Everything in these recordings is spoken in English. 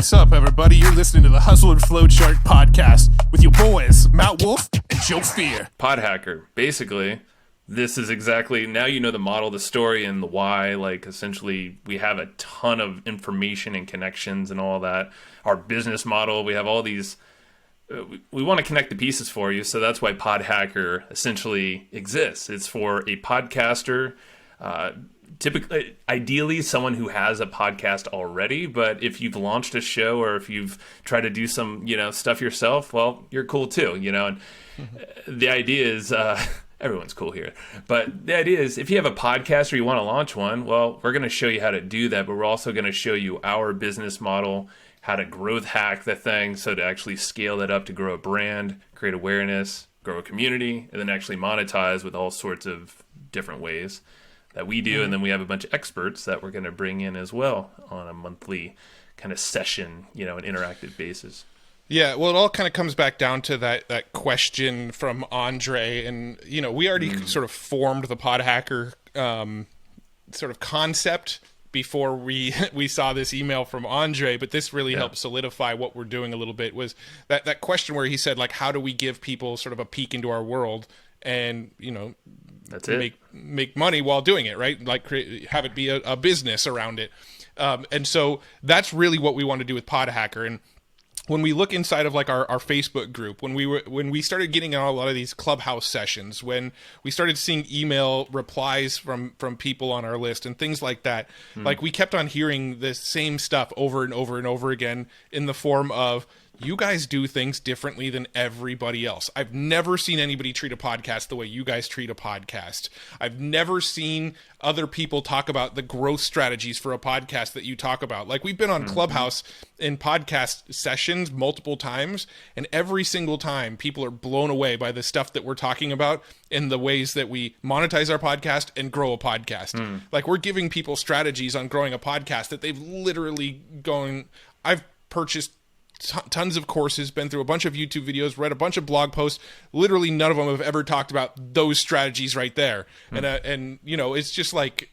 What's up, everybody? You're listening to the Hustle and Flowchart podcast with your boys, Matt Wolf and Joe Fear. Podhacker. Basically, this is exactly, now you know the model, the story, and the why. Like, essentially, we have a ton of information and connections and all that. Our business model, we have all these, we want to connect the pieces for you, so that's why Podhacker essentially exists. It's for a podcaster, typically, ideally, someone who has a podcast already. But if you've launched a show or if you've tried to do some, stuff yourself, well, you're cool too, And the idea is, everyone's cool here. But the idea is, if you have a podcast or you want to launch one, well, we're going to show you how to do that. But we're also going to show you our business model, how to growth hack the thing, so to actually scale that up to grow a brand, create awareness, grow a community, and then actually monetize with all sorts of different ways that we do. And then we have a bunch of experts that we're going to bring in as well on a monthly kind of session, an interactive basis. Yeah, well, it all kind of comes back down to that question from Andre. And, we already sort of formed the Podhacker sort of concept before we saw this email from Andre, but this really helped solidify what we're doing a little bit. Was that question where he said, like, how do we give people sort of a peek into our world and, that's it. Make money while doing it, right? Like have it be a business around it. And so that's really what we want to do with Podhacker. And when we look inside of like our Facebook group, when we started getting on a lot of these Clubhouse sessions, when we started seeing email replies from people on our list and things like that, like we kept on hearing the same stuff over and over and over again in the form of, you guys do things differently than everybody else. I've never seen anybody treat a podcast the way you guys treat a podcast. I've never seen other people talk about the growth strategies for a podcast that you talk about. Like, we've been on Clubhouse in podcast sessions multiple times, and every single time people are blown away by the stuff that we're talking about in the ways that we monetize our podcast and grow a podcast. Like, we're giving people strategies on growing a podcast that they've literally gone, I've purchased tons of courses, been through a bunch of YouTube videos, read a bunch of blog posts. Literally none of them have ever talked about those strategies right there. And it's just like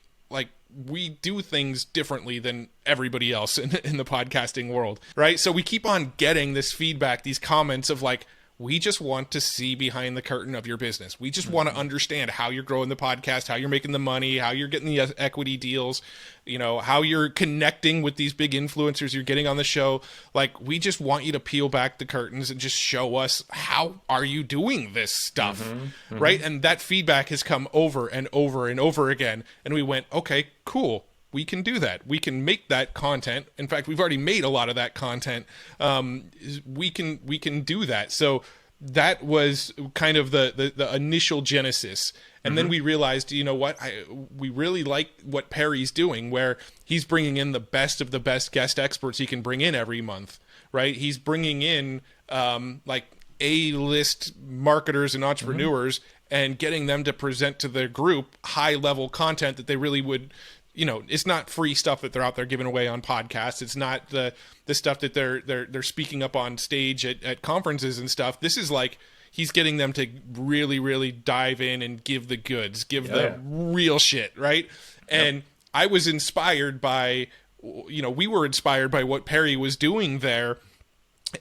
we do things differently than everybody else in the podcasting world, right? So we keep on getting this feedback, these comments of like, we just want to see behind the curtain of your business. We just want to understand how you're growing the podcast, how you're making the money, how you're getting the equity deals, how you're connecting with these big influencers you're getting on the show. Like, we just want you to peel back the curtains and just show us, how are you doing this stuff, right? And that feedback has come over and over and over again. And we went, okay, cool. We can do that. We can make that content. In fact, we've already made a lot of that content. We can do that. So that was kind of the initial genesis. And then we realized, we really like what Perry's doing, where he's bringing in the best of the best guest experts he can bring in every month, right? He's bringing in like A-list marketers and entrepreneurs and getting them to present to their group high-level content that they really would. It's not free stuff that they're out there giving away on podcasts. It's not the stuff that they're speaking up on stage at conferences and stuff. This is like, he's getting them to really, really dive in and give the goods, the real shit, right? And I was inspired by, we were inspired by what Perry was doing there.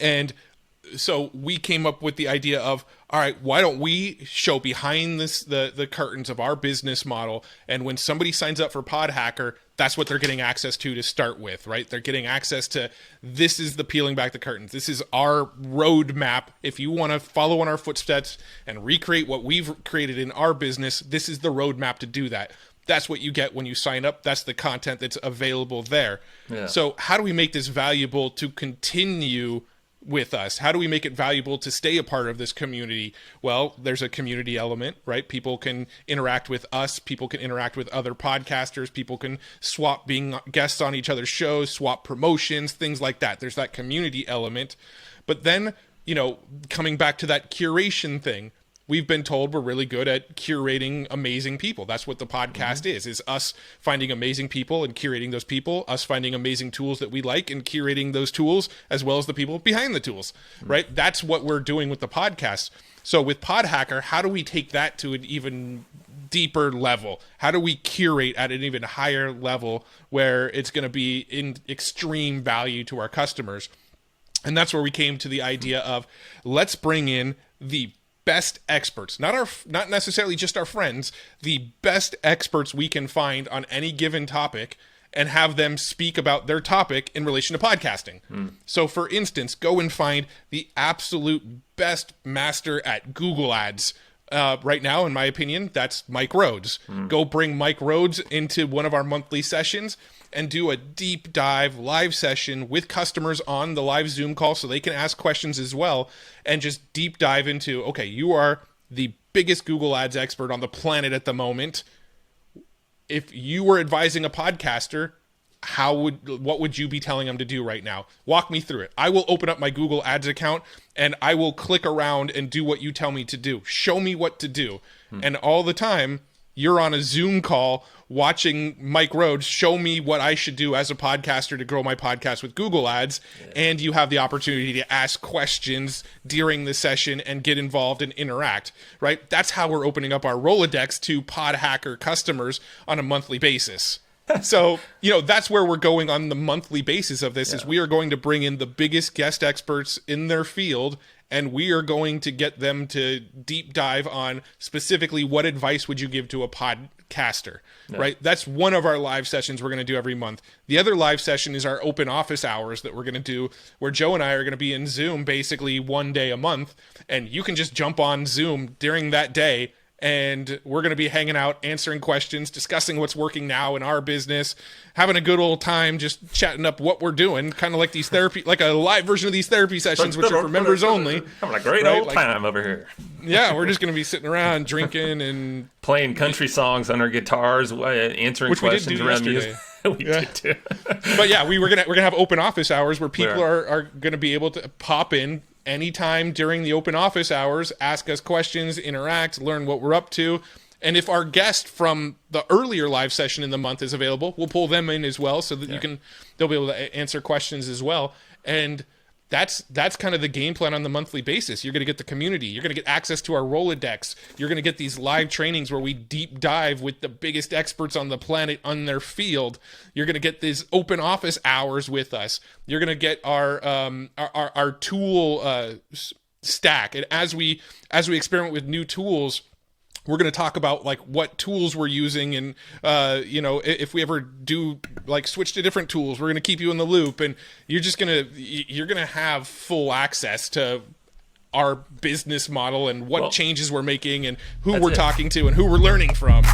And so we came up with the idea of, all right, why don't we show behind the curtains of our business model? And when somebody signs up for Podhacker, that's what they're getting access to start with, right? They're getting access to, this is the peeling back the curtains. This is our roadmap. If you want to follow in our footsteps and recreate what we've created in our business, this is the roadmap to do that. That's what you get when you sign up. That's the content that's available there. Yeah. So how do we make this valuable to continue with us? How do we make it valuable to stay a part of this community? Well, there's a community element, right? People can interact with us. People can interact with other podcasters. People can swap being guests on each other's shows, swap promotions, things like that. There's that community element. But then, coming back to that curation thing, we've been told we're really good at curating amazing people. That's what the podcast is us finding amazing people and curating those people, us finding amazing tools that we like and curating those tools, as well as the people behind the tools, right? That's what we're doing with the podcast. So with Podhacker, how do we take that to an even deeper level? How do we curate at an even higher level where it's going to be in extreme value to our customers? And that's where we came to the idea of, let's bring in the best experts, not necessarily just our friends, the best experts we can find on any given topic, and have them speak about their topic in relation to podcasting. So for instance, go and find the absolute best master at Google Ads. Right now, in my opinion, that's Mike Rhodes. Go bring Mike Rhodes into one of our monthly sessions and do a deep dive live session with customers on the live Zoom call so they can ask questions as well, and just deep dive into, okay, you are the biggest Google Ads expert on the planet at the moment. If you were advising a podcaster, what would you be telling them to do right now? Walk me through it. I will open up my Google Ads account and I will click around and do what you tell me to do. Show me what to do. And all the time, you're on a Zoom call watching Mike Rhodes show me what I should do as a podcaster to grow my podcast with Google Ads. And you have the opportunity to ask questions during the session and get involved and interact, right? That's how we're opening up our Rolodex to PodHacker customers on a monthly basis. So, that's where we're going on the monthly basis of this, is we are going to bring in the biggest guest experts in their field, and we are going to get them to deep dive on specifically what advice would you give to a podcaster, right? That's one of our live sessions we're going to do every month. The other live session is our open office hours that we're going to do, where Joe and I are going to be in Zoom basically one day a month, and you can just jump on Zoom during that day, and we're going to be hanging out, answering questions, discussing what's working now in our business, having a good old time, just chatting up what we're doing, kind of like these therapy, like a live version of these therapy sessions, which are for members only. Having a great old time over here. Yeah, we're just going to be sitting around drinking and playing country songs on our guitars, answering questions around music. We did too. But yeah, we're gonna have open office hours where people are going to be able to pop in anytime during the open office hours, ask us questions, interact, learn what we're up to. And if our guest from the earlier live session in the month is available, we'll pull them in as well, so that they'll be able to answer questions as well. And that's kind of the game plan on the monthly basis. You're going to get the community. You're going to get access to our Rolodex. You're going to get these live trainings where we deep dive with the biggest experts on the planet on their field. You're going to get these open office hours with us. You're going to get our tool stack. And as we experiment with new tools, we're going to talk about like what tools we're using, and if we ever do like switch to different tools, we're going to keep you in the loop, and you're going to have full access to our business model and what changes we're making and who we're talking to and who we're learning from.